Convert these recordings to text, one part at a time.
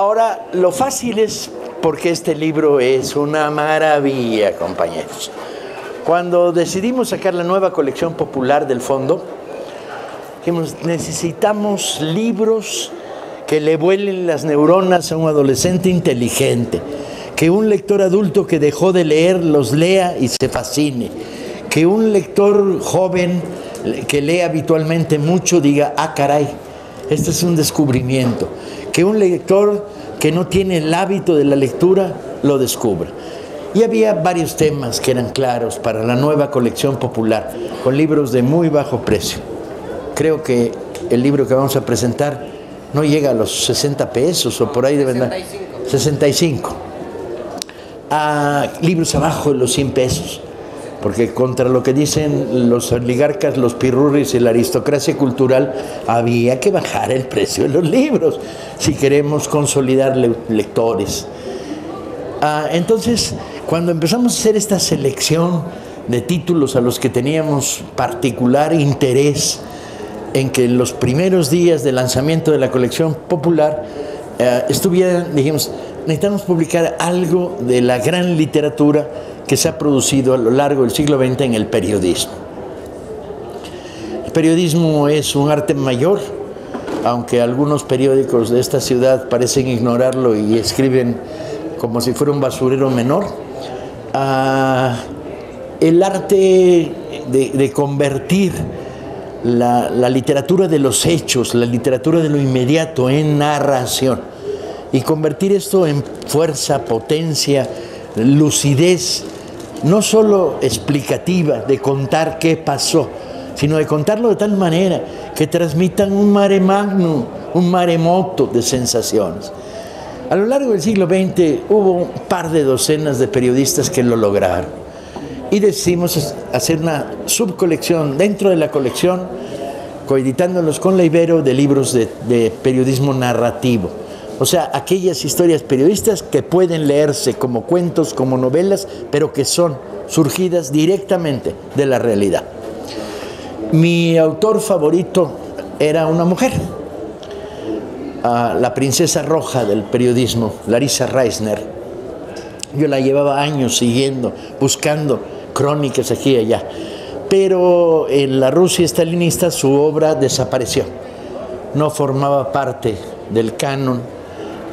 Ahora, lo fácil es porque este libro es una maravilla, compañeros. Cuando decidimos sacar la nueva colección popular del fondo, dijimos, necesitamos libros que le vuelen las neuronas a un adolescente inteligente, que un lector adulto que dejó de leer los lea y se fascine, que un lector joven que lee habitualmente mucho diga, ah, caray, este es un descubrimiento, que un lector que no tiene el hábito de la lectura lo descubra. Y había varios temas que eran claros para la nueva colección popular, con libros de muy bajo precio. Creo que el libro que vamos a presentar no llega a los 60 pesos o por ahí de verdad. 65. Libros abajo de los 100 pesos. Porque contra lo que dicen los oligarcas, los pirurris y la aristocracia cultural, había que bajar el precio de los libros si queremos consolidar lectores. Entonces, cuando empezamos a hacer esta selección de títulos a los que teníamos particular interés en que en los primeros días de lanzamiento de la colección popular dijimos, necesitamos publicar algo de la gran literatura que se ha producido a lo largo del siglo XX en el periodismo. El periodismo es un arte mayor, aunque algunos periódicos de esta ciudad parecen ignorarlo y escriben como si fuera un basurero menor. El arte de convertir la literatura de los hechos, la literatura de lo inmediato en narración y convertir esto en fuerza, potencia, lucidez, no solo explicativa de contar qué pasó, sino de contarlo de tal manera que transmitan un mare magnum, un maremoto de sensaciones. A lo largo del siglo XX hubo un par de docenas de periodistas que lo lograron y decidimos hacer una subcolección dentro de la colección, coeditándolos con la Ibero, de libros de periodismo narrativo. O sea, aquellas historias periodistas que pueden leerse como cuentos, como novelas, pero que son surgidas directamente de la realidad. Mi autor favorito era una mujer, la princesa roja del periodismo, Larisa Reisner. Yo la llevaba años siguiendo, buscando crónicas aquí y allá. Pero en la Rusia estalinista su obra desapareció. No formaba parte del canon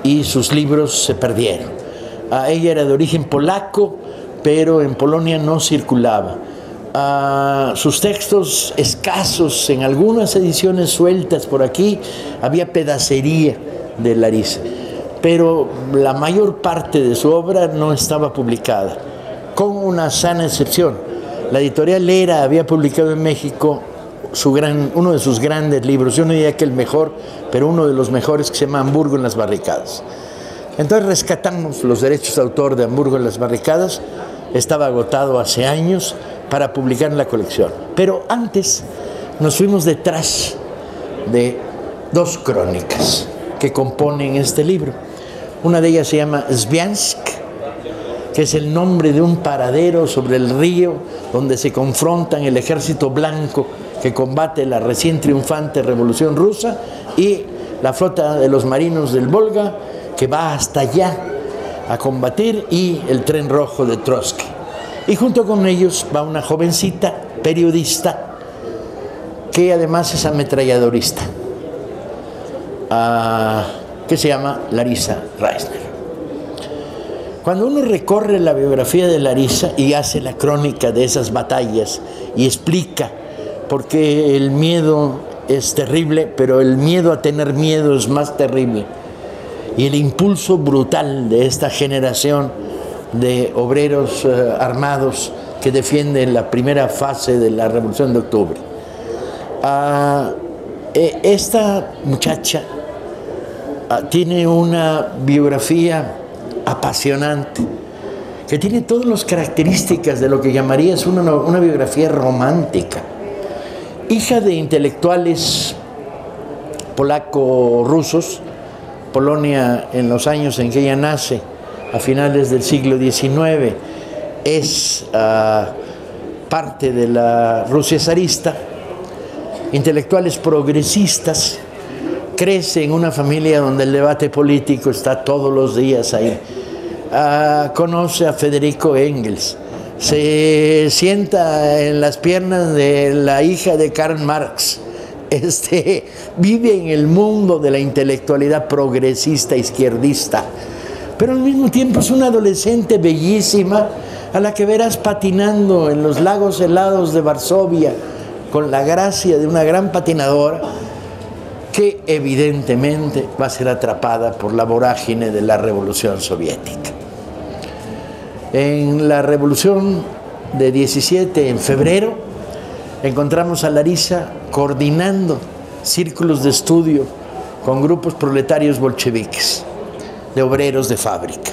y sus libros se perdieron. Ella era de origen polaco, pero en Polonia no circulaba. Sus textos escasos, en algunas ediciones sueltas por aquí, había pedacería de Larisa, pero la mayor parte de su obra no estaba publicada, con una sana excepción. La editorial Era había publicado en México uno de sus grandes libros, yo no diría que el mejor, pero uno de los mejores, que se llama Hamburgo en las barricadas. Entonces rescatamos los derechos de autor de Hamburgo en las barricadas, estaba agotado hace años, para publicar en la colección. Pero antes nos fuimos detrás de dos crónicas que componen este libro. Una de ellas se llama Sviansk, que es el nombre de un paradero sobre el río donde se confrontan el ejército blanco que combate la recién triunfante Revolución Rusa y la flota de los marinos del Volga que va hasta allá a combatir, y el tren rojo de Trotsky. Y junto con ellos va una jovencita periodista que además es ametralladorista, que se llama Larisa Reisner. Cuando uno recorre la biografía de Larisa y hace la crónica de esas batallas y explica por qué el miedo es terrible, pero el miedo a tener miedo es más terrible, y el impulso brutal de esta generación de obreros armados que defienden la primera fase de la Revolución de Octubre. Esta muchacha tiene una biografía apasionante, que tiene todas las características de lo que llamarías una biografía romántica. Hija de intelectuales polaco-rusos, Polonia en los años en que ella nace, a finales del siglo XIX, es parte de la Rusia zarista, intelectuales progresistas crece en una familia donde el debate político está todos los días ahí. Conoce a Federico Engels, se sienta en las piernas de la hija de Karl Marx, vive en el mundo de la intelectualidad progresista, izquierdista, pero al mismo tiempo es una adolescente bellísima a la que verás patinando en los lagos helados de Varsovia con la gracia de una gran patinadora que evidentemente va a ser atrapada por la vorágine de la Revolución Soviética. En la Revolución de 17, en febrero, encontramos a Larisa coordinando círculos de estudio con grupos proletarios bolcheviques, de obreros de fábrica.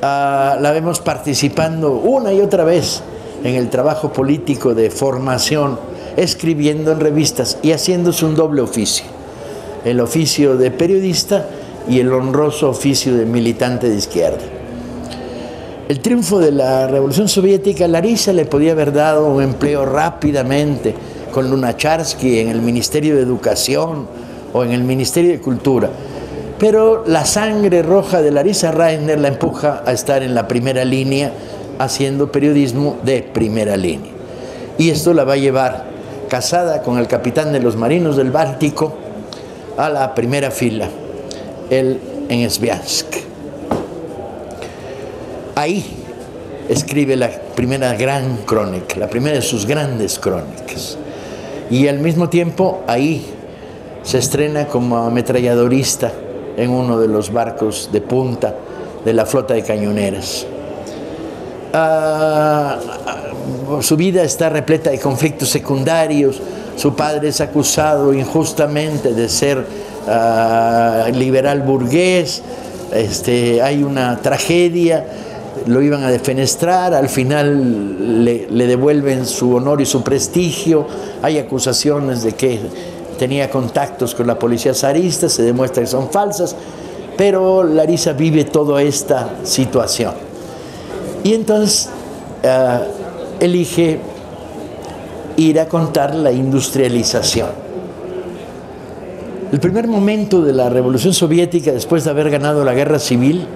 La vemos participando una y otra vez en el trabajo político de formación, escribiendo en revistas y haciéndose un doble oficio, el oficio de periodista y el honroso oficio de militante de izquierda. El triunfo de la Revolución Soviética, Larisa le podía haber dado un empleo rápidamente con Lunacharsky en el Ministerio de Educación o en el Ministerio de Cultura, pero la sangre roja de Larisa Reisner la empuja a estar en la primera línea haciendo periodismo de primera línea. Y esto la va a llevar, casada con el capitán de los marinos del Báltico, a la primera fila, él en Sviansk. Ahí escribe la primera gran crónica, la primera de sus grandes crónicas. Y al mismo tiempo ahí se estrena como ametralladorista en uno de los barcos de punta de la flota de cañoneras. Su vida está repleta de conflictos secundarios. Su padre es acusado injustamente de ser liberal burgués. Hay una tragedia, lo iban a defenestrar, al final le devuelven su honor y su prestigio. Hay acusaciones de que tenía contactos con la policía zarista, se demuestra que son falsas, pero Larisa vive toda esta situación. Y entonces elige ir a contar la industrialización. El primer momento de la Revolución Soviética, después de haber ganado la guerra civil,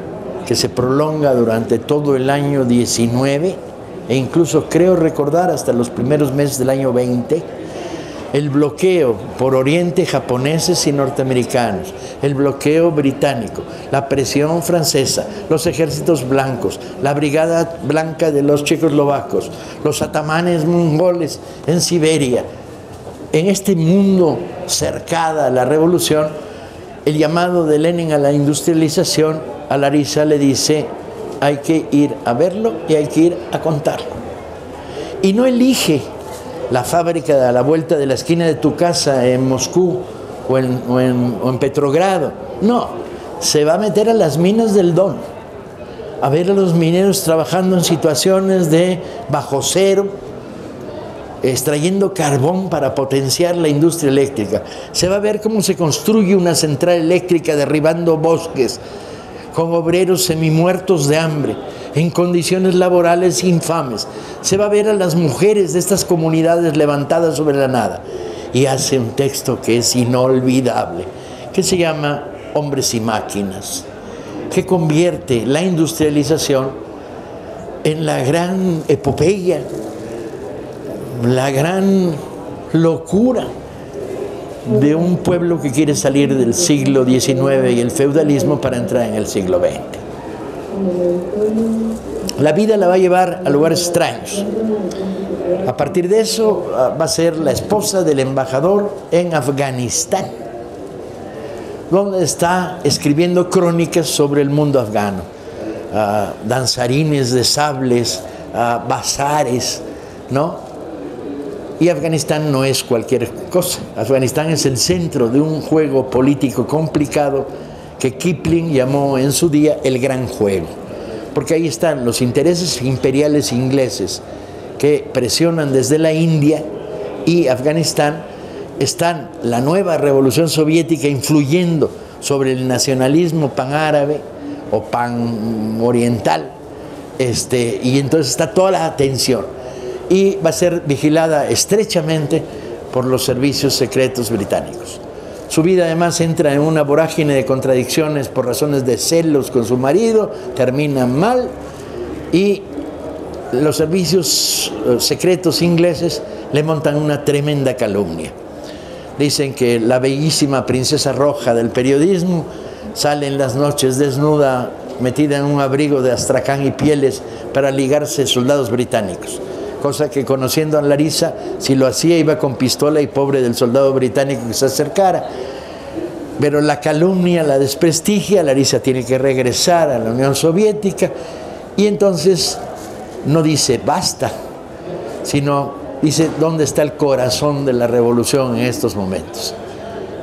que se prolonga durante todo el año 19, e incluso creo recordar hasta los primeros meses del año 20, el bloqueo por Oriente japoneses y norteamericanos, el bloqueo británico, la presión francesa, los ejércitos blancos, la brigada blanca de los checoslovacos, los atamanes mongoles en Siberia. En este mundo cercada a la revolución, el llamado de Lenin a la industrialización, a Larisa le dice: hay que ir a verlo y hay que ir a contarlo. Y no elige la fábrica a la vuelta de la esquina de tu casa en Moscú o en Petrogrado. No, se va a meter a las minas del Don, a ver a los mineros trabajando en situaciones de bajo cero, extrayendo carbón para potenciar la industria eléctrica. Se va a ver cómo se construye una central eléctrica derribando bosques, con obreros semimuertos de hambre, en condiciones laborales infames. Se va a ver a las mujeres de estas comunidades levantadas sobre la nada. Y hace un texto que es inolvidable, que se llama Hombres y Máquinas, que convierte la industrialización en la gran epopeya, la gran locura de un pueblo que quiere salir del siglo XIX y el feudalismo para entrar en el siglo XX. La vida la va a llevar a lugares extraños. A partir de eso va a ser la esposa del embajador en Afganistán, donde está escribiendo crónicas sobre el mundo afgano, danzarines de sables, bazares, ¿no? Y Afganistán no es cualquier cosa. Afganistán es el centro de un juego político complicado que Kipling llamó en su día el gran juego, porque ahí están los intereses imperiales ingleses que presionan desde la India, y Afganistán están la nueva revolución soviética influyendo sobre el nacionalismo panárabe o panoriental, y entonces está toda la atención, y va a ser vigilada estrechamente por los servicios secretos británicos. Su vida además entra en una vorágine de contradicciones por razones de celos con su marido, termina mal y los servicios secretos ingleses le montan una tremenda calumnia. Dicen que la bellísima princesa roja del periodismo sale en las noches desnuda, metida en un abrigo de astracán y pieles para ligarse soldados británicos. Cosa que, conociendo a Larisa, si lo hacía iba con pistola y pobre del soldado británico que se acercara. Pero la calumnia la desprestigia, Larisa tiene que regresar a la Unión Soviética y entonces no dice basta, sino dice dónde está el corazón de la revolución en estos momentos.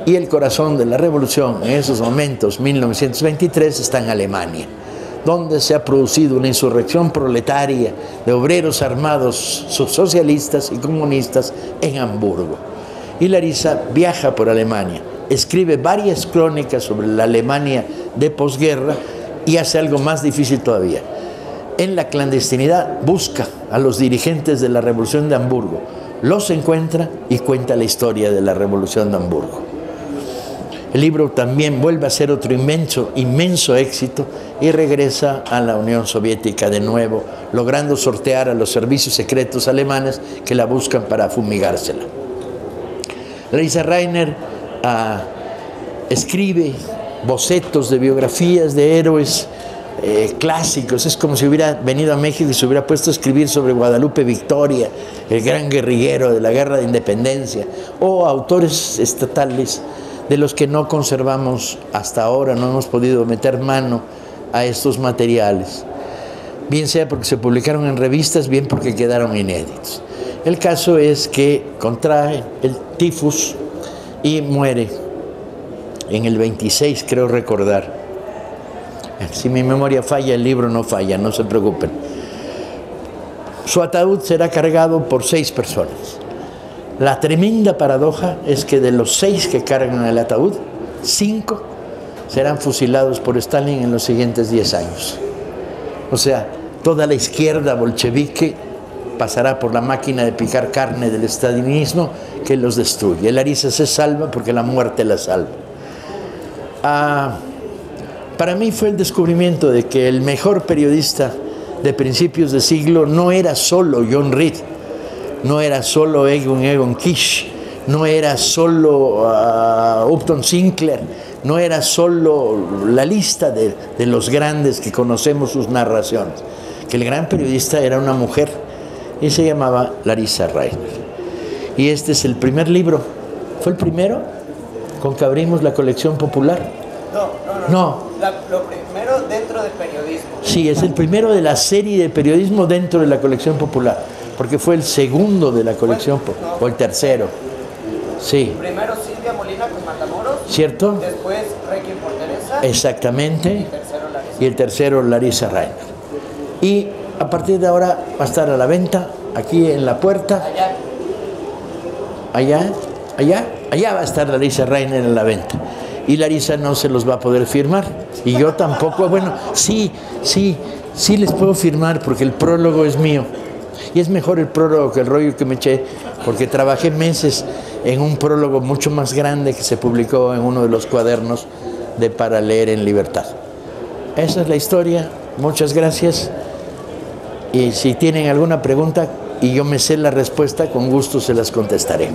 Y el corazón de la revolución en esos momentos, 1923, está en Alemania, donde se ha producido una insurrección proletaria de obreros armados socialistas y comunistas en Hamburgo. Y Larisa viaja por Alemania, escribe varias crónicas sobre la Alemania de posguerra y hace algo más difícil todavía. En la clandestinidad busca a los dirigentes de la Revolución de Hamburgo, los encuentra y cuenta la historia de la Revolución de Hamburgo. El libro también vuelve a ser otro inmenso éxito y regresa a la Unión Soviética de nuevo, logrando sortear a los servicios secretos alemanes que la buscan para fumigársela. Larisa Rainer escribe bocetos de biografías de héroes clásicos. Es como si hubiera venido a México y se hubiera puesto a escribir sobre Guadalupe Victoria, el gran guerrillero de la Guerra de Independencia, o autores estatales de los que no conservamos hasta ahora, no hemos podido meter mano a estos materiales, bien sea porque se publicaron en revistas, bien porque quedaron inéditos. El caso es que contrae el tifus y muere en el 26, creo recordar. Si mi memoria falla, el libro no falla, no se preocupen. Su ataúd será cargado por 6 personas. La tremenda paradoja es que de los 6 que cargan el ataúd, 5 serán fusilados por Stalin en los siguientes 10 años. O sea, toda la izquierda bolchevique pasará por la máquina de picar carne del estalinismo que los destruye. Larisa se salva porque la muerte la salva. Para mí fue el descubrimiento de que el mejor periodista de principios de siglo no era solo John Reed, no era solo Egon Kisch, no era solo Upton Sinclair, no era solo la lista de los grandes que conocemos sus narraciones, que el gran periodista era una mujer y se llamaba Larisa Rainer. Y este es el primer libro, ¿fue el primero con que abrimos la colección popular? No. Lo primero dentro del periodismo. Sí, es el primero de la serie de periodismo dentro de la colección popular, porque fue el segundo de la colección, o el tercero. Sí. Primero Silvia Molina con Matamoros. ¿Cierto? Después Requiem por Teresa. Exactamente. Y el tercero Larisa Rainer. Y a partir de ahora va a estar a la venta, aquí en la puerta. Allá va a estar Larisa Rainer en la venta. Y Larisa no se los va a poder firmar. Y yo tampoco. Bueno, sí les puedo firmar porque el prólogo es mío. Y es mejor el prólogo que el rollo que me eché, porque trabajé meses en un prólogo mucho más grande que se publicó en uno de los cuadernos de Para Leer en Libertad. Esa es la historia. Muchas gracias. Y si tienen alguna pregunta y yo me sé la respuesta, con gusto se las contestaré.